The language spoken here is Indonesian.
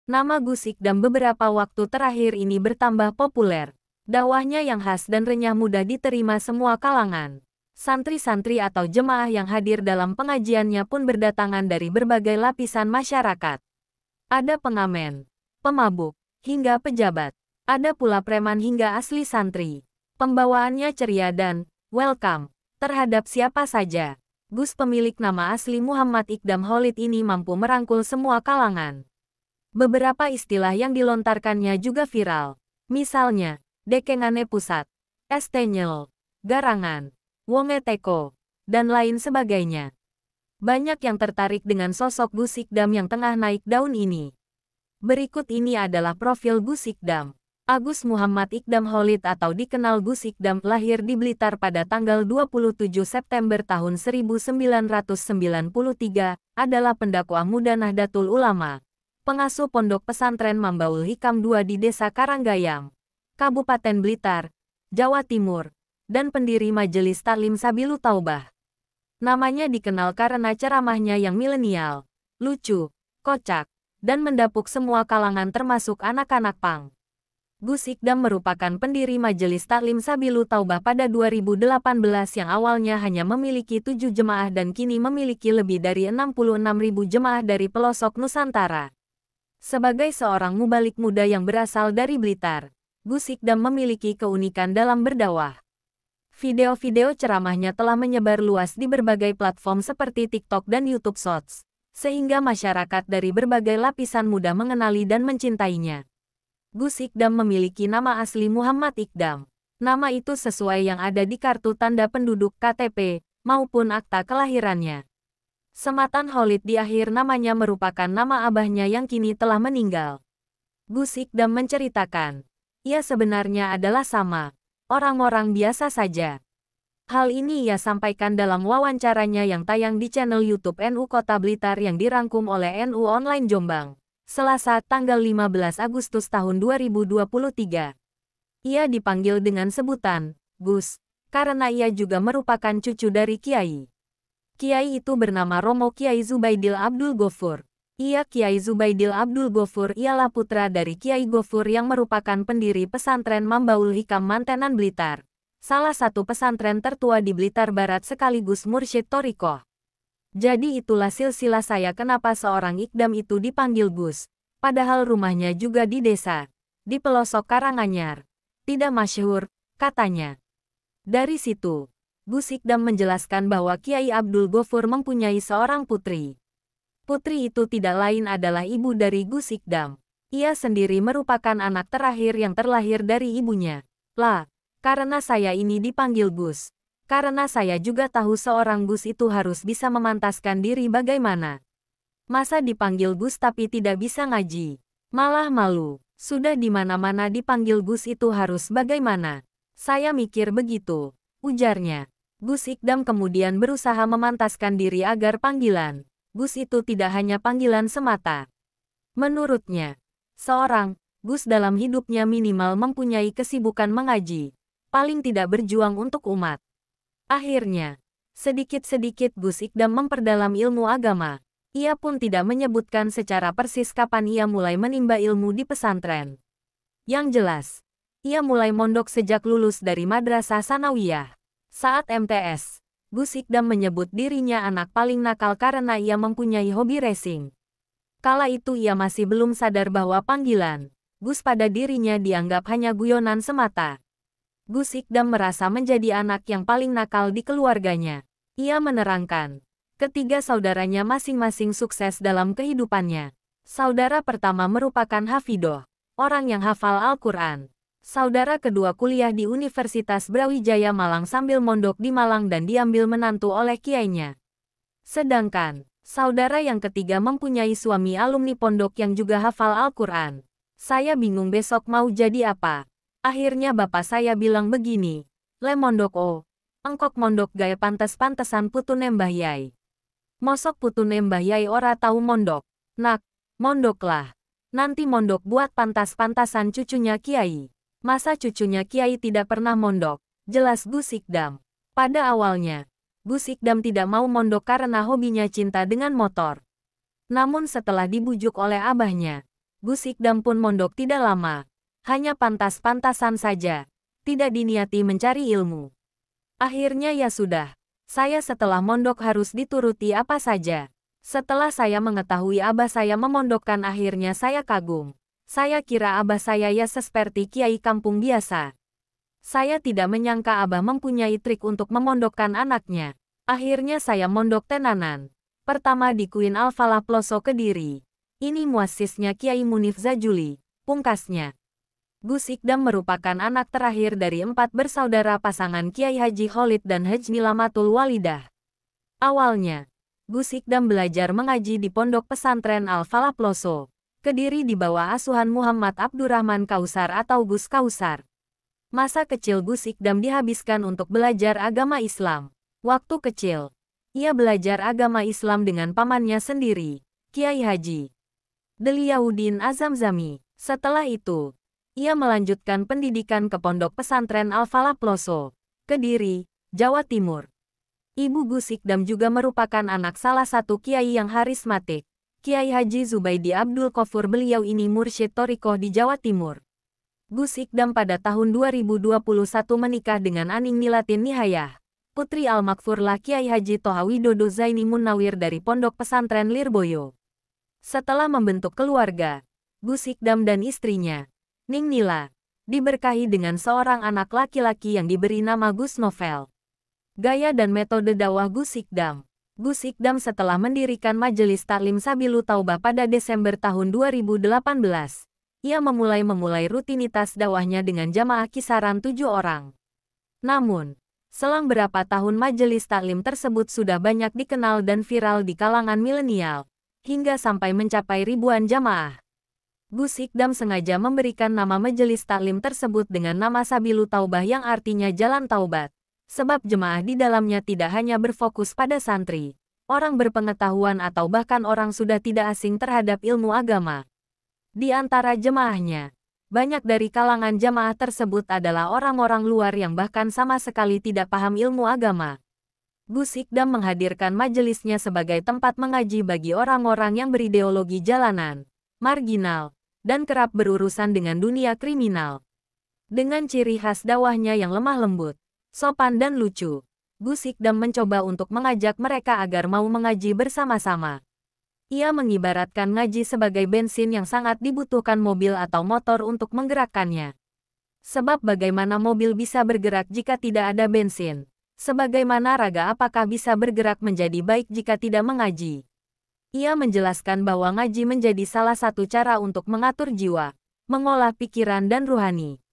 Nama Gus Ikdam beberapa waktu terakhir ini bertambah populer. Dakwahnya yang khas dan renyah mudah diterima semua kalangan. Santri-santri atau jemaah yang hadir dalam pengajiannya pun berdatangan dari berbagai lapisan masyarakat. Ada pengamen, pemabuk, hingga pejabat. Ada pula preman hingga asli santri. Pembawaannya ceria dan welcome terhadap siapa saja. Gus pemilik nama asli Muhammad Ikdam Khalid ini mampu merangkul semua kalangan. Beberapa istilah yang dilontarkannya juga viral. Misalnya, dekengane pusat, estenyel, garangan, wonge teko, dan lain sebagainya. Banyak yang tertarik dengan sosok Gus Ikdam yang tengah naik daun ini. Berikut ini adalah profil Gus Ikdam. Agus Muhammad Ikdam Khalid atau dikenal Gus Ikdam lahir di Blitar pada tanggal 27 September tahun 1993, adalah pendakwah muda Nahdlatul Ulama, pengasuh pondok pesantren Mambaul Hikam II di Desa Karanggayam, Kabupaten Blitar, Jawa Timur, dan pendiri Majelis Taklim Sabilu Taubah. Namanya dikenal karena ceramahnya yang milenial, lucu, kocak, dan mendapuk semua kalangan termasuk anak-anak pang. Gus Ikdam merupakan pendiri Majelis Taklim Sabilu Taubah pada 2018 yang awalnya hanya memiliki 7 jemaah dan kini memiliki lebih dari 66.000 jemaah dari pelosok Nusantara. Sebagai seorang mubalik muda yang berasal dari Blitar, Gus Ikdam memiliki keunikan dalam berdakwah. Video-video ceramahnya telah menyebar luas di berbagai platform seperti TikTok dan YouTube Shorts, sehingga masyarakat dari berbagai lapisan mudah mengenali dan mencintainya. Gus Ikdam memiliki nama asli Muhammad Ikdam. Nama itu sesuai yang ada di kartu tanda penduduk KTP, maupun akta kelahirannya. Sematan Khalid di akhir namanya merupakan nama abahnya yang kini telah meninggal. Gus Ikdam menceritakan, ia sebenarnya adalah sama, orang-orang biasa saja. Hal ini ia sampaikan dalam wawancaranya yang tayang di channel YouTube NU Kota Blitar yang dirangkum oleh NU Online Jombang, Selasa tanggal 15 Agustus tahun 2023. Ia dipanggil dengan sebutan Gus, karena ia juga merupakan cucu dari Kiai. Kiai itu bernama Romo Kiai Zubaidil Abdul Ghofur. Kiai Zubaidil Abdul Ghofur ialah putra dari Kiai Ghofur yang merupakan pendiri pesantren Mambaul Hikam Mantenan Blitar, salah satu pesantren tertua di Blitar Barat sekaligus mursyid thariqah. Jadi itulah silsilah saya kenapa seorang Ikdam itu dipanggil Gus, padahal rumahnya juga di desa, di pelosok Karanganyar. Tidak masyhur, katanya. Dari situ, Gus Ikdam menjelaskan bahwa Kiai Abdul Ghofur mempunyai seorang putri. Putri itu tidak lain adalah ibu dari Gus Ikdam. Ia sendiri merupakan anak terakhir yang terlahir dari ibunya. Lah, karena saya ini dipanggil Gus. Karena saya juga tahu seorang Gus itu harus bisa memantaskan diri bagaimana. Masa dipanggil Gus tapi tidak bisa ngaji? Malah malu. Sudah di mana-mana dipanggil Gus itu harus bagaimana? Saya mikir begitu, ujarnya. Gus Ikdam kemudian berusaha memantaskan diri agar panggilan Gus itu tidak hanya panggilan semata. Menurutnya, seorang Gus dalam hidupnya minimal mempunyai kesibukan mengaji, paling tidak berjuang untuk umat. Akhirnya, sedikit-sedikit Gus Ikdam memperdalam ilmu agama. Ia pun tidak menyebutkan secara persis kapan ia mulai menimba ilmu di pesantren. Yang jelas, ia mulai mondok sejak lulus dari Madrasah Sanawiyah. Saat MTS, Gus Ikdam menyebut dirinya anak paling nakal karena ia mempunyai hobi racing. Kala itu ia masih belum sadar bahwa panggilan Gus pada dirinya dianggap hanya guyonan semata. Gus Ikdam merasa menjadi anak yang paling nakal di keluarganya. Ia menerangkan, ketiga saudaranya masing-masing sukses dalam kehidupannya. Saudara pertama merupakan Hafidoh, orang yang hafal Al-Quran. Saudara kedua kuliah di Universitas Brawijaya Malang sambil mondok di Malang dan diambil menantu oleh kiainya. Sedangkan, saudara yang ketiga mempunyai suami alumni pondok yang juga hafal Al-Quran. Saya bingung besok mau jadi apa. Akhirnya bapak saya bilang begini, le mondok engkok mondok gaya pantes-pantesan putune Mbah Yai. Mosok putune Mbah Yai ora tahu mondok. Nak, mondoklah. Nanti mondok buat pantas-pantasan cucunya Kiai. Masa cucunya Kiai tidak pernah mondok? Jelas Gus Ikdam. Pada awalnya, Gus Ikdam tidak mau mondok karena hobinya cinta dengan motor. Namun setelah dibujuk oleh abahnya, Gus Ikdam pun mondok tidak lama. Hanya pantas-pantasan saja. Tidak diniati mencari ilmu. Akhirnya ya sudah. Saya setelah mondok harus dituruti apa saja. Setelah saya mengetahui abah saya memondokkan akhirnya saya kagum. Saya kira abah saya ya seperti kiai kampung biasa. Saya tidak menyangka abah mempunyai trik untuk memondokkan anaknya. Akhirnya saya mondok tenanan. Pertama di Queen Al-Falah Ploso Kediri. Ini muasisnya Kiai Munif Zajuli, pungkasnya. Gus Ikdam merupakan anak terakhir dari 4 bersaudara pasangan Kiai Haji Khalid dan Haj Nilamatul Walidah. Awalnya, Gus Ikdam belajar mengaji di Pondok Pesantren Al-Falah Ploso, Kediri di bawah asuhan Muhammad Abdurrahman Kausar atau Gus Kausar. Masa kecil Gus Ikdam dihabiskan untuk belajar agama Islam. Waktu kecil, ia belajar agama Islam dengan pamannya sendiri, Kiai Haji Deliyaudin Azamzami. Setelah itu, ia melanjutkan pendidikan ke Pondok Pesantren Al-Falah Ploso, Kediri, Jawa Timur. Ibu Gus Ikdam juga merupakan anak salah satu kiai yang harismatik, Kiai Haji Zubaidi Abdul Qofur. Beliau ini mursyid thariqah di Jawa Timur. Gus Ikdam pada tahun 2021 menikah dengan Aning Nilatin Nihayah, putri Al-Makfurlah Kiai Haji Toha Widodo Zaini Munawir dari Pondok Pesantren Lirboyo. Setelah membentuk keluarga, Gus Ikdam dan istrinya, Ning Nila, diberkahi dengan seorang anak laki-laki yang diberi nama Gus Novel. Gaya dan metode dakwah Gus Ikdam. Gus Ikdam setelah mendirikan Majelis Taklim Sabilu Taubah pada Desember tahun 2018, ia memulai rutinitas dakwahnya dengan jamaah kisaran 7 orang. Namun, selang berapa tahun Majelis Taklim tersebut sudah banyak dikenal dan viral di kalangan milenial, hingga sampai mencapai ribuan jamaah. Gus Ikdam sengaja memberikan nama Majelis Taklim tersebut dengan nama Sabilu Taubah yang artinya Jalan Taubat. Sebab jemaah di dalamnya tidak hanya berfokus pada santri, orang berpengetahuan atau bahkan orang sudah tidak asing terhadap ilmu agama. Di antara jemaahnya, banyak dari kalangan jemaah tersebut adalah orang-orang luar yang bahkan sama sekali tidak paham ilmu agama. Gus Ikdam menghadirkan majelisnya sebagai tempat mengaji bagi orang-orang yang berideologi jalanan, marginal, dan kerap berurusan dengan dunia kriminal. Dengan ciri khas dakwahnya yang lemah lembut, sopan dan lucu, Gus Ikdam mencoba untuk mengajak mereka agar mau mengaji bersama-sama. Ia mengibaratkan ngaji sebagai bensin yang sangat dibutuhkan mobil atau motor untuk menggerakkannya. Sebab bagaimana mobil bisa bergerak jika tidak ada bensin? Sebagaimana raga apakah bisa bergerak menjadi baik jika tidak mengaji? Ia menjelaskan bahwa ngaji menjadi salah satu cara untuk mengatur jiwa, mengolah pikiran dan ruhani.